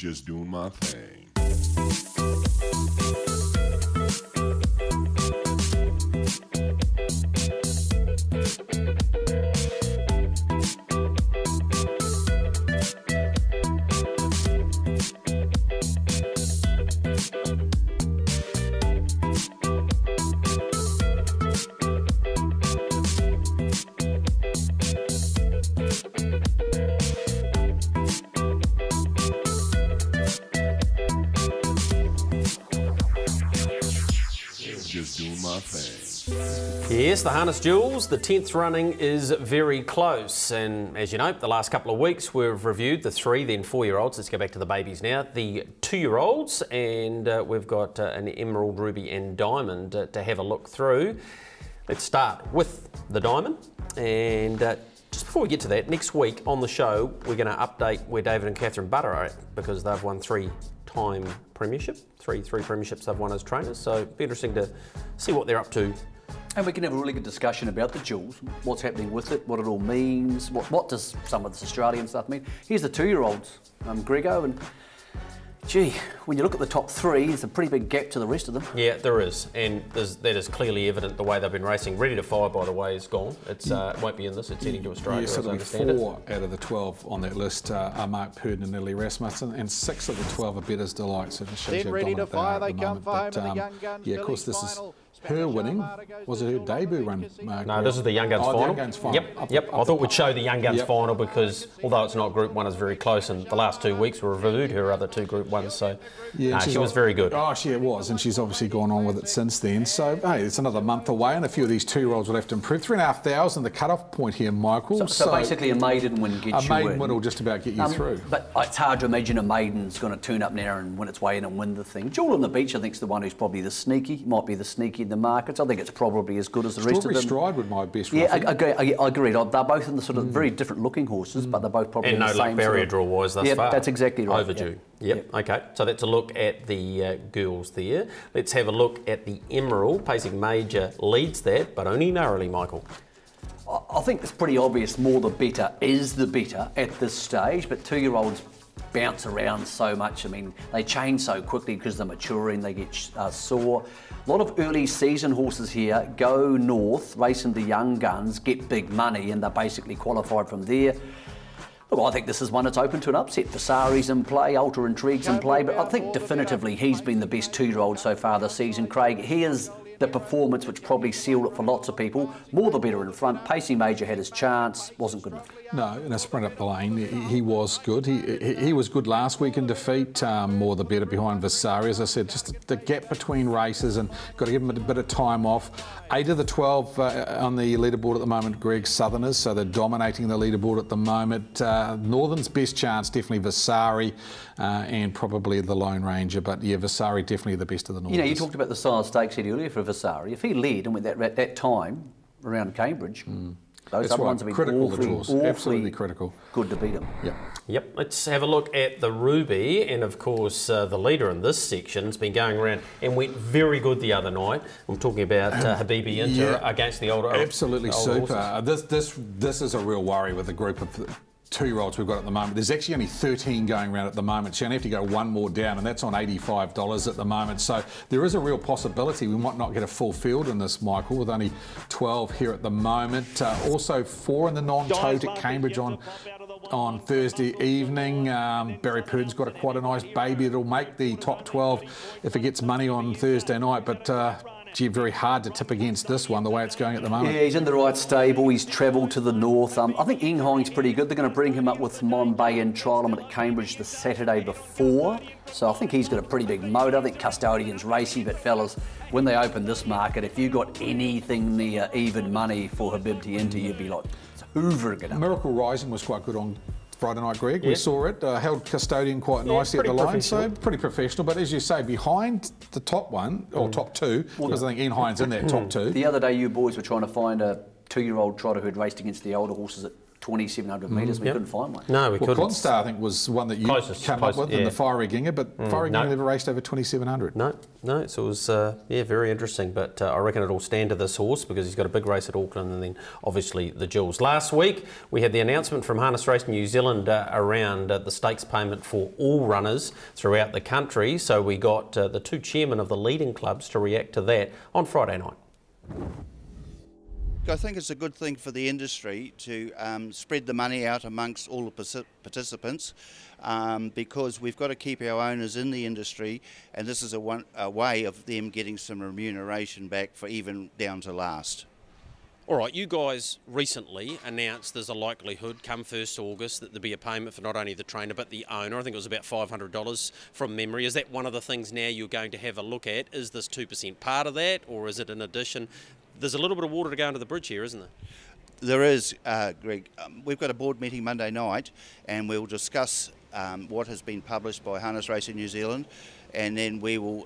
Just doing my thing. Just doing my thing. Yes, the Harness Jewels, the 10th running is very close, and as you know, the last couple of weeks we've reviewed the 3, then 4-year-olds. Let's go back to the babies now. The 2-year-olds, and we've got an Emerald, Ruby and Diamond to have a look through. Let's start with the Diamond, and just before we get to that, next week on the show we're going to update where David and Catherine Butter are at, because they've won 3-time premiership, three premierships they've won as trainers, so it'll be interesting to see what they're up to. And we can have a really good discussion about the Jewels, what's happening with it, what it all means, what does some of this Australian stuff mean. Here's the 2-year-olds, Grego, and gee, when you look at the top 3, there's a pretty big gap to the rest of them. Yeah, there is, and that is clearly evident the way they've been racing. Ready to Fire, by the way, is gone. It won't be in this, it's heading to Australia, so as I there'll be understand 4 out of the 12 on that list are Mark Purdon and Lily Rasmussen, and 6 of the 12 are Bettor's Delight. So Then Ready to Fire, they come for home in the Young Guns. Yeah, of course, this is her winning. Was it her debut run? No, this is the Young Guns final. The Young Guns final. Yep. I thought we'd show the Young Guns final because although it's not Group 1, it's very close, and the last 2 weeks we reviewed her other 2 Group 1s, so yeah, she was very good. Oh, she was, and she's obviously gone on with it since then. So, hey, it's another month away, and a few of these 2-year-olds will have to improve. 3,500, the cut-off point here, Michael. So basically a maiden win gets you in. A maiden win will just about get you through. But it's hard to imagine a maiden's going to turn up now and win its way in and win the thing. Jewel on the Beach, I think, is the one who's probably the sneaky, might be the sneaky in the markets. I think it's probably as good as the rest of them. Stride would my best. Yeah, I agree. They're both in the sort of very different looking horses, but they're both probably and in the same. And no luck barrier draw wise thus far. Yeah, that's exactly right. Overdue. Yep. Okay. So that's a look at the girls there. Let's have a look at the Emerald. Pacing Major leads that, but only narrowly, Michael. I think it's pretty obvious. More the better is the better at this stage, but 2-year-olds bounce around so much. I mean, they change so quickly because they're maturing, they get sore. A lot of early season horses here go north, race into Young Guns, get big money, and they're basically qualified from there. Look, I think this is one that's open to an upset. Vasari's in play, Ultra Intrigue's in play, but I think definitively he's been the best 2-year-old so far this season. Craig, he is the performance which probably sealed it for lots of people. More the better in front. Pacey Major had his chance, wasn't good enough. No, in a sprint up the lane, he was good. He was good last week in defeat. More the better behind Vasari. As I said, just the gap between races, and got to give him a bit of time off. 8 of the 12 on the leaderboard at the moment, Greg, Southerners, so they're dominating the leaderboard at the moment. Northern's best chance, definitely Vasari, and probably the Lone Ranger, but yeah, Vasari definitely the best of the Northerners. You know, you talked about the Sile Stakes earlier for Vasari. If he led and went that time around Cambridge, those other ones have been awfully absolutely critical. Good to beat him. Yep. Let's have a look at the Ruby, and of course the leader in this section has been going around and went very good the other night. I'm talking about Habibi Inter against the older. Absolutely super. This is a real worry with the group of 2-year-olds we've got at the moment. There's actually only 13 going around at the moment. So you only have to go one more down, and that's on $85 at the moment. So there is a real possibility we might not get a full field in this, Michael, with only 12 here at the moment. Also 4 in the non-tote at Cambridge on Thursday evening. Barry Purdon's got quite a nice baby. It'll make the top 12 if it gets money on Thursday night, but gee, very hard to tip against this one, the way it's going at the moment. Yeah, he's in the right stable. He's travelled to the north. I think Inghong's pretty good. They're going to bring him up with Monbay and trial him at Cambridge the Saturday before. So I think he's got a pretty big motor. I think Custodian's racy, but fellas, when they open this market, if you got anything near even money for Habibti Inter, you'd be like hoovering it up. Miracle Rising was quite good on Friday night, Greg. We saw it, held Custodian quite nicely at the line, so pretty professional. But as you say, behind the top one, or top 2, because I think Ian Hines in that top 2. The other day you boys were trying to find a 2-year-old trotter who had raced against the older horses at 2,700 metres. We couldn't find one. No, we couldn't. Clonstar, I think, was one that you came up with in the Fiery Ginger, but Fiery Ginger never raced over 2,700. No, so it was, very interesting. But I reckon it'll stand to this horse because he's got a big race at Auckland and then obviously the Jewels. Last week, we had the announcement from Harness Racing New Zealand around the stakes payment for all runners throughout the country. So we got the two chairmen of the leading clubs to react to that on Friday night. I think it's a good thing for the industry to spread the money out amongst all the participants because we've got to keep our owners in the industry, and this is a way of them getting some remuneration back for even down to last. All right, you guys recently announced there's a likelihood come 1st August that there'll be a payment for not only the trainer but the owner. I think it was about $500 from memory. Is that one of the things now you're going to have a look at? Is this 2% part of that, or is it an addition? There's a little bit of water to go under the bridge here, isn't there? There is, Greg. We've got a board meeting Monday night and we'll discuss what has been published by Harness Racing New Zealand, and then we will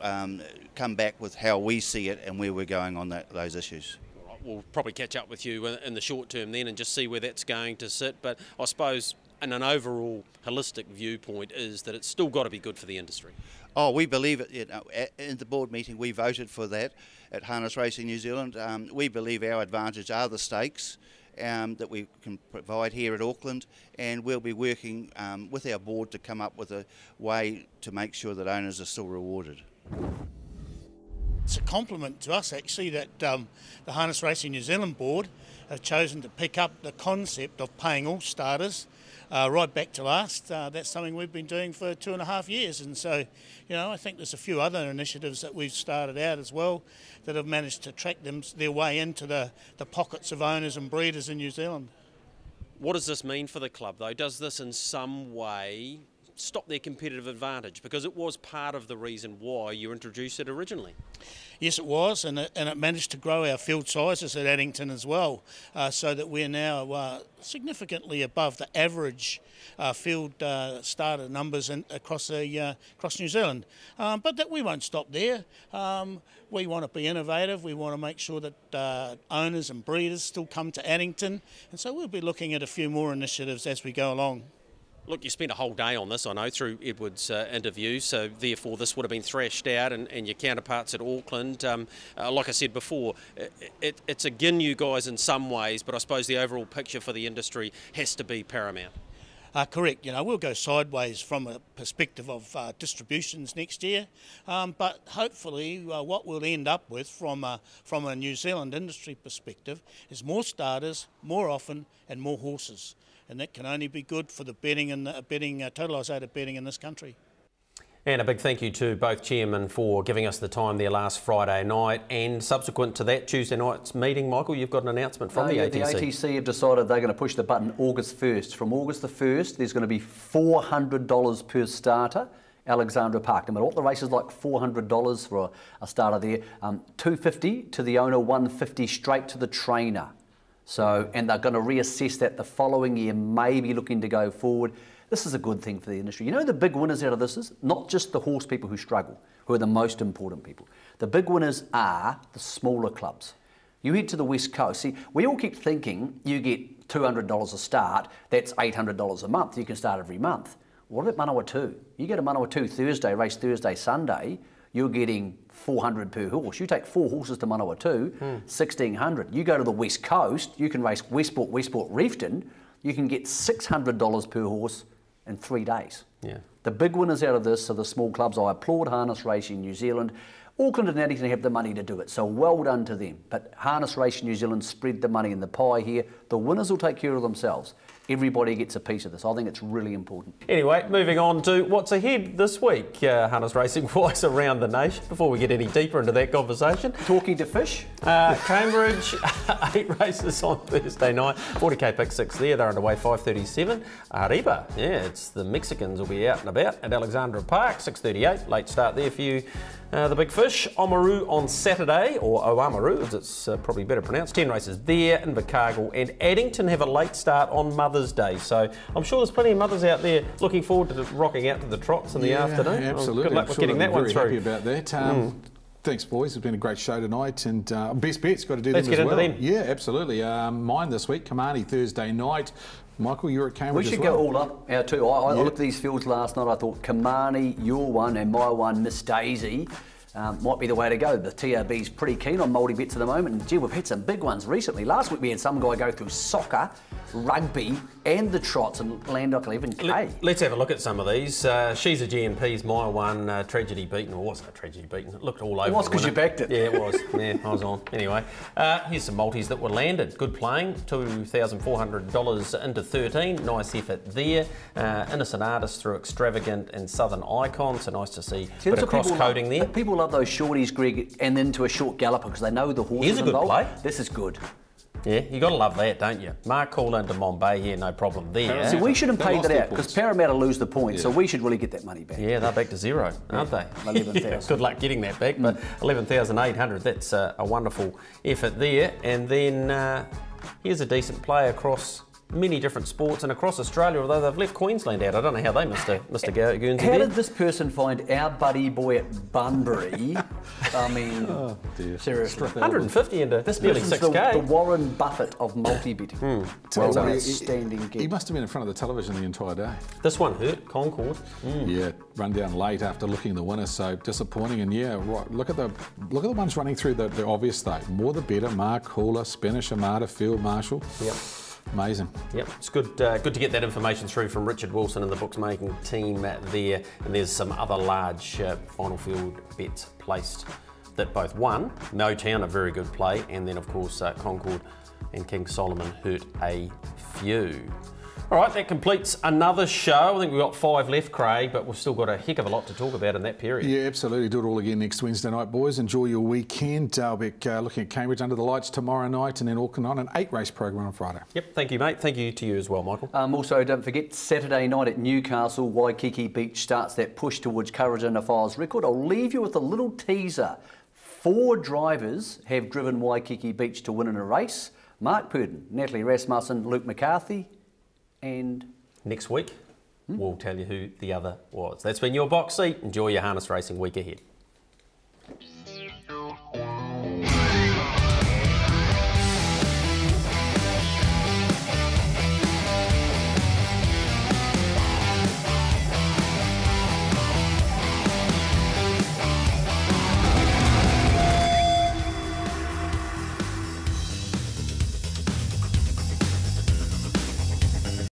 come back with how we see it and where we're going on those issues. All right, we'll probably catch up with you in the short term then and just see where that's going to sit. But I suppose in an overall holistic viewpoint is that it's still got to be good for the industry. Oh, we believe it. You know, in the board meeting, we voted for that at Harness Racing New Zealand. We believe our advantage are the stakes that we can provide here at Auckland, and we'll be working with our board to come up with a way to make sure that owners are still rewarded. It's a compliment to us actually that the Harness Racing New Zealand board have chosen to pick up the concept of paying all starters right back to last. That's something we've been doing for 2.5 years, and so I think there's a few other initiatives that we've started out as well that have managed to track their way into the pockets of owners and breeders in New Zealand. What does this mean for the club though? Does this in some way stop their competitive advantage? Because it was part of the reason why you introduced it originally. Yes, it was, and it managed to grow our field sizes at Addington as well, so that we're now significantly above the average field starter numbers across New Zealand. But that we won't stop there. We want to be innovative. We want to make sure that owners and breeders still come to Addington, and so we'll be looking at a few more initiatives as we go along. Look, you spent a whole day on this, I know, through Edward's interview, so therefore this would have been thrashed out, and your counterparts at Auckland, like I said before, it's again you guys in some ways, but I suppose the overall picture for the industry has to be paramount. Correct. We'll go sideways from a perspective of distributions next year, but hopefully what we'll end up with from a New Zealand industry perspective is more starters, more often, and more horses. And that can only be good for the betting and totalisated betting in this country. And a big thank you to both chairmen for giving us the time there last Friday night, and subsequent to that Tuesday night's meeting, Michael, you've got an announcement from the ATC. The ATC have decided they're going to push the button August 1st. From August the 1st, there's going to be $400 per starter. Alexandra Park. No matter what the race is like, $400 for a starter there. $250 to the owner, $150 straight to the trainer. So, and they're going to reassess that the following year, maybe looking to go forward. This is a good thing for the industry. The big winners out of this is not just the horse people who struggle, who are the most important people. The big winners are the smaller clubs. You head to the West Coast. See, we all keep thinking you get $200 a start, that's $800 a month. You can start every month. What about Manawatu? You get a Manawatu Thursday, race Thursday, Sunday, you're getting $400 per horse. You take 4 horses to Manawatu, $1,600. You go to the West Coast, you can race Westport, Reefton, you can get $600 per horse in 3 days. Yeah. The big winners out of this are the small clubs. I applaud Harness Racing New Zealand. Auckland and Addington have the money to do it, so well done to them. But Harness Racing New Zealand spread the money in the pie here. The winners will take care of themselves. Everybody gets a piece of this. I think it's really important. Anyway, moving on to what's ahead this week, Harness Racing wise around the nation, before we get any deeper into that conversation. Talking to fish. Cambridge, 8 races on Thursday night. 40k pick 6 there, they're underway 5:37. Arriba, yeah, it's the Mexicans will be out and about at Alexandra Park, 6:38. Late start there for you. The big fish, Oamaru on Saturday, or Oamaru as it's probably better pronounced. 10 races there, Invercargill and Addington have a late start on Mother's Day. So I'm sure there's plenty of mothers out there looking forward to rocking out to the trots in the afternoon. Absolutely. Good luck with getting that one through. Very happy about that. Thanks, boys. It's been a great show tonight, and best bets got to do Let's them get as well. into them. Yeah, absolutely. Mine this week, Kamani Thursday night. Michael, you're at Cambridge. We should as well. go all up, our two. I looked at these fields last night. I thought Kamani, your one, and my one, Miss Daisy, might be the way to go. The TRB's pretty keen on multi-bets at the moment, and gee, we've had some big ones recently. Last week we had some guy go through soccer, rugby, and the trots and land like 11k. Let's have a look at some of these. She's a GNP's my one, Tragedy Beaten, or wasn't a Tragedy Beaten? It looked all over. It was because you backed it. Yeah, it was. Yeah, I was on. Anyway, here's some multis that were landed. Good playing, $2,400 into 13. Nice effort there. Innocent Artist through Extravagant and Southern Icon, so nice to see a bit of cross-coding there. People love those shorties, Greg, and then to a short galloper because they know the horse Here's is a good involved. play. This is good. Yeah, you got to love that, don't you? Mark Cooler into Mombay here, no problem there. See, we shouldn't They pay lost that their out because points. Parramatta lose the points, so we should really get that money back. Yeah, they're back to zero, aren't they? 11,000. Good luck getting that back, but 11,800, that's a wonderful effort there. And then here's a decent play across many different sports and across Australia, although they've left Queensland out. I don't know how they missed Mr. Guernsey How there. did this person find our buddy boy at Bunbury? I mean, seriously. 150 into This nearly person's the 6k. Warren Buffett of multi-betting. Tell you Well what, done, he- outstanding he gig. must have been in front of the television the entire day. This one hurt, Concord. Yeah, run down late after looking at the winners, so disappointing. And yeah, right, look at the ones running through the obvious though. More the better. Mark Cooler, Spanish Armada, Field Marshal. Yep. Amazing. Yep, it's good good to get that information through from Richard Wilson and the bookmaking team there. And there's some other large final field bets placed that both won. Motown, a very good play, and then of course Concord and King Solomon hurt a few. All right, that completes another show. I think we've got 5 left, Craig, but we've still got a heck of a lot to talk about in that period. Yeah, absolutely. Do it all again next Wednesday night, boys. Enjoy your weekend. I'll be looking at Cambridge under the lights tomorrow night, and then Auckland on an 8-race program on Friday. Yep, thank you, mate. Thank you to you as well, Michael. Also, don't forget, Saturday night at Newcastle, Waikiki Beach starts that push towards Karijana Files record. I'll leave you with a little teaser. 4 drivers have driven Waikiki Beach to win in a race. Mark Purdon, Natalie Rasmussen, Luke McCarthy, and Next week, we'll tell you who the other was. That's been your box seat. Enjoy your harness racing week ahead.